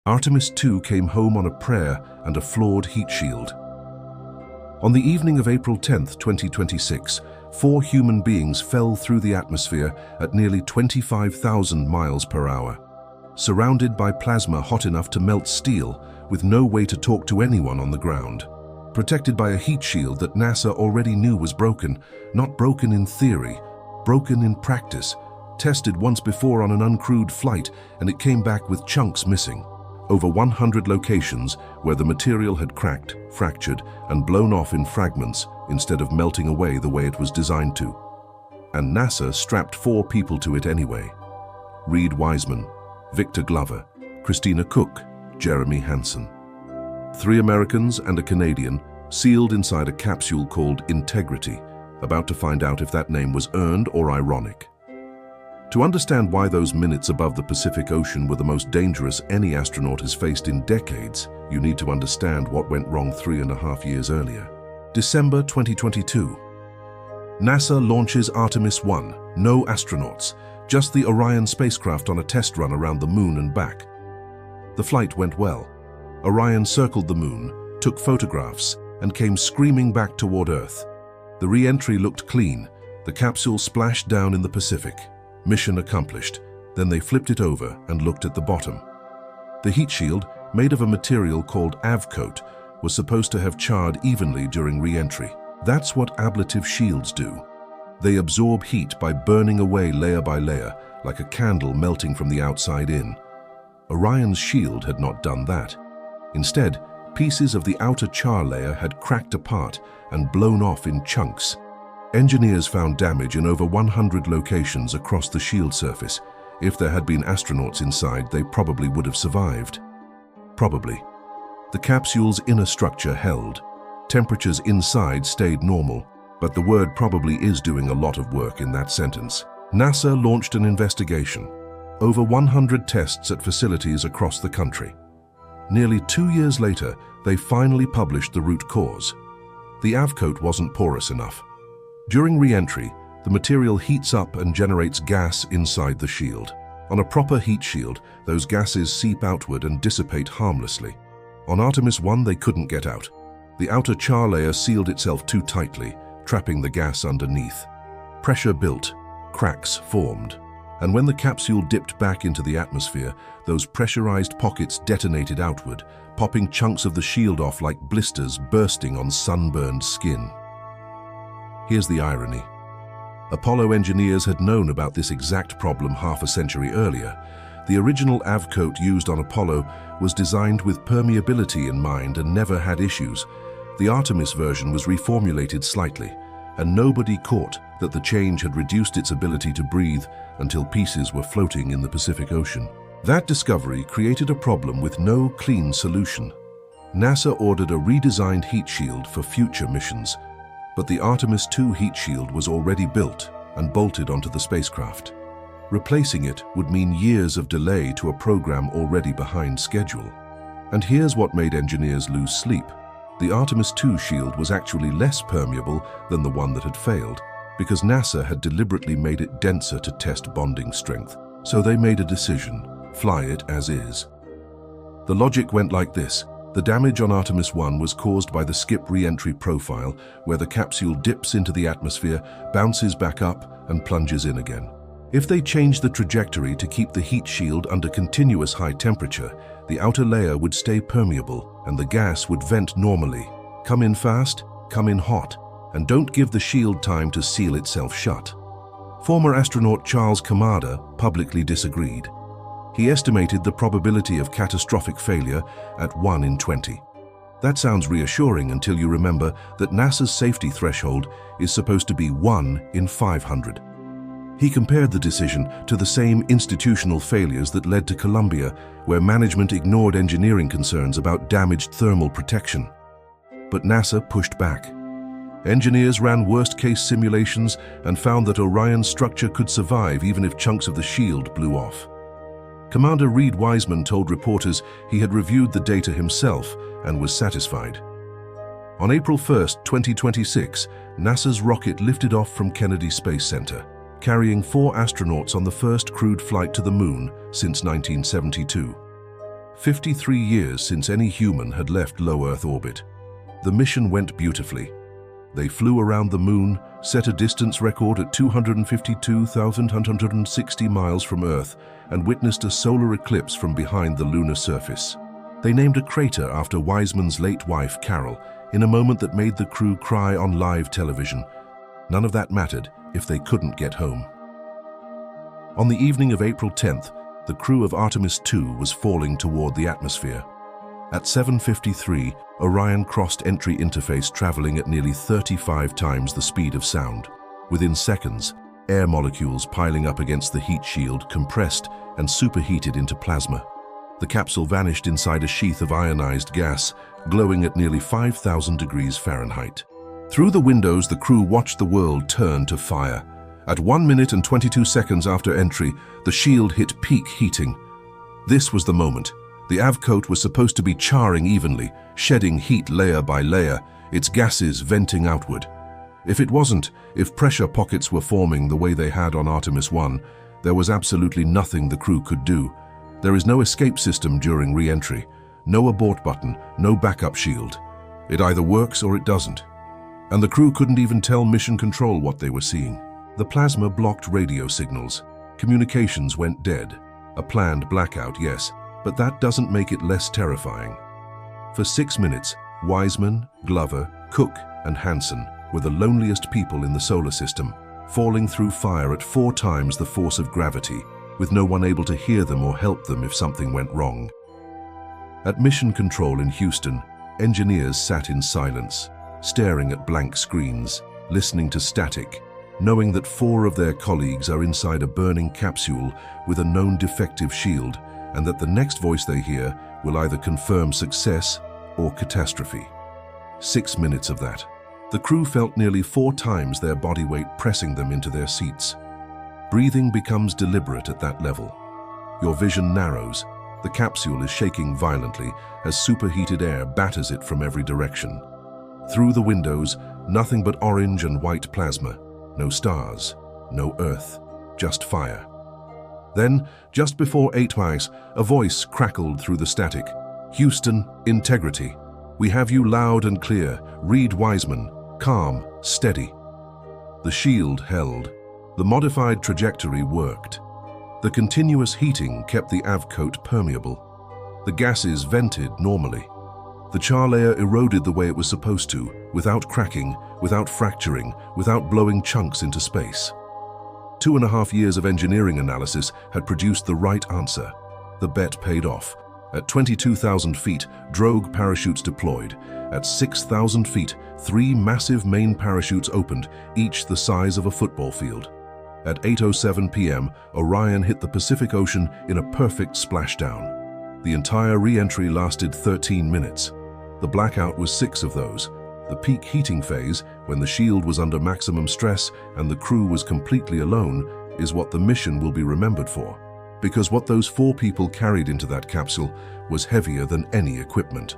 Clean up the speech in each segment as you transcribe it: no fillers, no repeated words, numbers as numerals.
Artemis II came home on a prayer and a flawed heat shield. On the evening of April 10, 2026, 4 human beings fell through the atmosphere at nearly 25,000 miles per hour. Surrounded by plasma hot enough to melt steel, with no way to talk to anyone on the ground. Protected by a heat shield that NASA already knew was broken, not broken in theory, broken in practice, tested once before on an uncrewed flight, and it came back with chunks missing. Over 100 locations where the material had cracked, fractured, and blown off in fragments instead of melting away the way it was designed to. And NASA strapped 4 people to it anyway. Wiseman, Victor Glover, Christina Cook, Jeremy Hansen. 3 Americans and a Canadian sealed inside a capsule called Integrity, about to find out if that name was earned or ironic. To understand why those minutes above the Pacific Ocean were the most dangerous any astronaut has faced in decades, you need to understand what went wrong 3.5 years earlier. December 2022. NASA launches Artemis I. No astronauts, just the Orion spacecraft on a test run around the moon and back. The flight went well. Orion circled the moon, took photographs, and came screaming back toward Earth. The re-entry looked clean. The capsule splashed down in the Pacific. Mission accomplished. Then they flipped it over and looked at the bottom. The heat shield, made of a material called avcoat, was supposed to have charred evenly during re-entry. That's what ablative shields do. They absorb heat by burning away layer by layer, like a candle melting from the outside in. Orion's shield had not done that. Instead, pieces of the outer char layer had cracked apart and blown off in chunks. Engineers found damage in over 100 locations across the shield surface. If there had been astronauts inside, they probably would have survived. Probably. The capsule's inner structure held. Temperatures inside stayed normal, but the word probably is doing a lot of work in that sentence. NASA launched an investigation. Over 100 tests at facilities across the country. Nearly 2 years later, they finally published the root cause. The avcoat wasn't porous enough. During re-entry, the material heats up and generates gas inside the shield. On a proper heat shield, those gases seep outward and dissipate harmlessly. On Artemis I, they couldn't get out. The outer char layer sealed itself too tightly, trapping the gas underneath. Pressure built, cracks formed. And when the capsule dipped back into the atmosphere, those pressurized pockets detonated outward, popping chunks of the shield off like blisters bursting on sunburned skin. Here's the irony. Apollo engineers had known about this exact problem half a century earlier. The original avcoat used on Apollo was designed with permeability in mind and never had issues. The Artemis version was reformulated slightly, and nobody caught that the change had reduced its ability to breathe until pieces were floating in the Pacific Ocean. That discovery created a problem with no clean solution. NASA ordered a redesigned heat shield for future missions, but the Artemis II heat shield was already built and bolted onto the spacecraft. Replacing it would mean years of delay to a program already behind schedule. And here's what made engineers lose sleep. The Artemis II shield was actually less permeable than the one that had failed, because NASA had deliberately made it denser to test bonding strength. So they made a decision: fly it as is. The logic went like this. The damage on Artemis I was caused by the skip re-entry profile, where the capsule dips into the atmosphere, bounces back up, and plunges in again. If they changed the trajectory to keep the heat shield under continuous high temperature, the outer layer would stay permeable and the gas would vent normally. Come in fast, come in hot, and don't give the shield time to seal itself shut. Former astronaut Charles Kamada publicly disagreed. He estimated the probability of catastrophic failure at 1 in 20. That sounds reassuring until you remember that NASA's safety threshold is supposed to be 1 in 500. He compared the decision to the same institutional failures that led to Columbia, where management ignored engineering concerns about damaged thermal protection. But NASA pushed back. Engineers ran worst-case simulations and found that Orion's structure could survive even if chunks of the shield blew off. Commander Wiseman told reporters he had reviewed the data himself and was satisfied. On April 1, 2026, NASA's rocket lifted off from Kennedy Space Center, carrying 4 astronauts on the first crewed flight to the moon since 1972. 53 years since any human had left low Earth orbit. The mission went beautifully. They flew around the moon, set a distance record at 252,160 miles from Earth, and witnessed a solar eclipse from behind the lunar surface. They named a crater after Wiseman's late wife, Carol, in a moment that made the crew cry on live television. None of that mattered if they couldn't get home. On the evening of April 10th, the crew of Artemis II was falling toward the atmosphere. At 7:53, Orion crossed entry interface, traveling at nearly 35 times the speed of sound. Within seconds, air molecules piling up against the heat shield compressed and superheated into plasma. The capsule vanished inside a sheath of ionized gas, glowing at nearly 5,000 degrees Fahrenheit. Through the windows, the crew watched the world turn to fire. At 1 minute and 22 seconds after entry, the shield hit peak heating. This was the moment. The avcoat was supposed to be charring evenly, shedding heat layer by layer, its gases venting outward. If it wasn't, if pressure pockets were forming the way they had on Artemis I, there was absolutely nothing the crew could do. There is no escape system during re-entry, no abort button, no backup shield. It either works or it doesn't. And the crew couldn't even tell Mission Control what they were seeing. The plasma blocked radio signals. Communications went dead. A planned blackout, yes, but that doesn't make it less terrifying. For 6 minutes, Wiseman, Glover, Cook, and Hansen were the loneliest people in the solar system, falling through fire at 4 times the force of gravity, with no one able to hear them or help them if something went wrong. At Mission Control in Houston, engineers sat in silence, staring at blank screens, listening to static, knowing that 4 of their colleagues are inside a burning capsule with a known defective shield, and that the next voice they hear will either confirm success or catastrophe. 6 minutes of that. The crew felt nearly 4 times their body weight pressing them into their seats. Breathing becomes deliberate at that level. Your vision narrows. The capsule is shaking violently as superheated air batters it from every direction. Through the windows, nothing but orange and white plasma. No stars, no Earth, just fire. Then, just before 8 miles, a voice crackled through the static. "Houston, integrity. We have you loud and clear. Read Wiseman. Calm, steady." The shield held. The modified trajectory worked. The continuous heating kept the avcoat permeable. The gases vented normally. The char layer eroded the way it was supposed to, without cracking, without fracturing, without blowing chunks into space. 2.5 years of engineering analysis had produced the right answer. The bet paid off. At 22,000 feet, drogue parachutes deployed. At 6,000 feet, 3 massive main parachutes opened, each the size of a football field. At 8:07 p.m., Orion hit the Pacific Ocean in a perfect splashdown. The entire re-entry lasted 13 minutes. The blackout was 6 of those. The peak heating phase, when the shield was under maximum stress and the crew was completely alone, is what the mission will be remembered for. Because what those 4 people carried into that capsule was heavier than any equipment.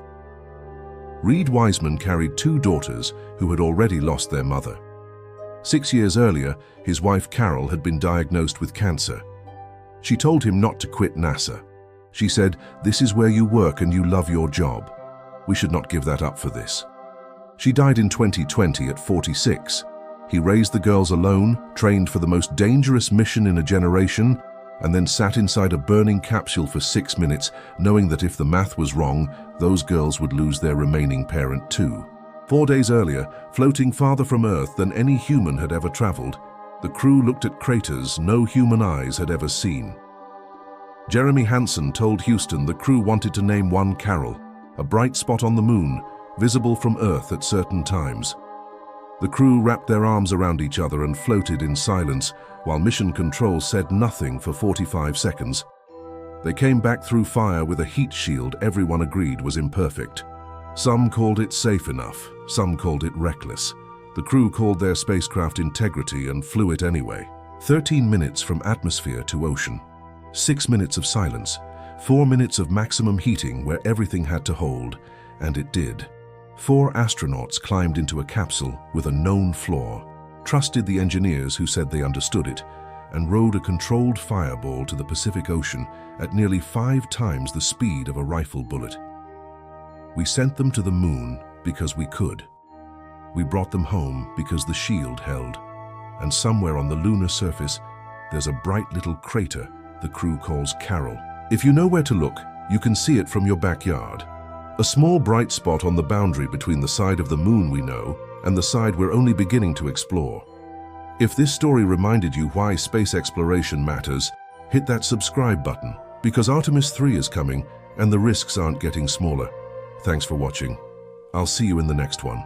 Reed Wiseman carried 2 daughters who had already lost their mother. 6 years earlier, his wife Carol had been diagnosed with cancer. She told him not to quit NASA. She said, "This is where you work and you love your job. We should not give that up for this." She died in 2020 at 46. He raised the girls alone, trained for the most dangerous mission in a generation, and then sat inside a burning capsule for 6 minutes, knowing that if the math was wrong, those girls would lose their remaining parent too. 4 days earlier, floating farther from Earth than any human had ever traveled, the crew looked at craters no human eyes had ever seen. Jeremy Hansen told Houston the crew wanted to name one Carol, a bright spot on the moon, visible from Earth at certain times. The crew wrapped their arms around each other and floated in silence, while Mission Control said nothing for 45 seconds. They came back through fire with a heat shield everyone agreed was imperfect. Some called it safe enough, some called it reckless. The crew called their spacecraft integrity and flew it anyway. 13 minutes from atmosphere to ocean. 6 minutes of silence. 4 minutes of maximum heating where everything had to hold, and it did. 4 astronauts climbed into a capsule with a known flaw, trusted the engineers who said they understood it, and rode a controlled fireball to the Pacific Ocean at nearly 5 times the speed of a rifle bullet. We sent them to the moon because we could. We brought them home because the shield held. And somewhere on the lunar surface, there's a bright little crater the crew calls Carol. If you know where to look, you can see it from your backyard. A small bright spot on the boundary between the side of the moon we know and the side we're only beginning to explore. If this story reminded you why space exploration matters, hit that subscribe button, because Artemis III is coming and the risks aren't getting smaller. Thanks for watching. I'll see you in the next one.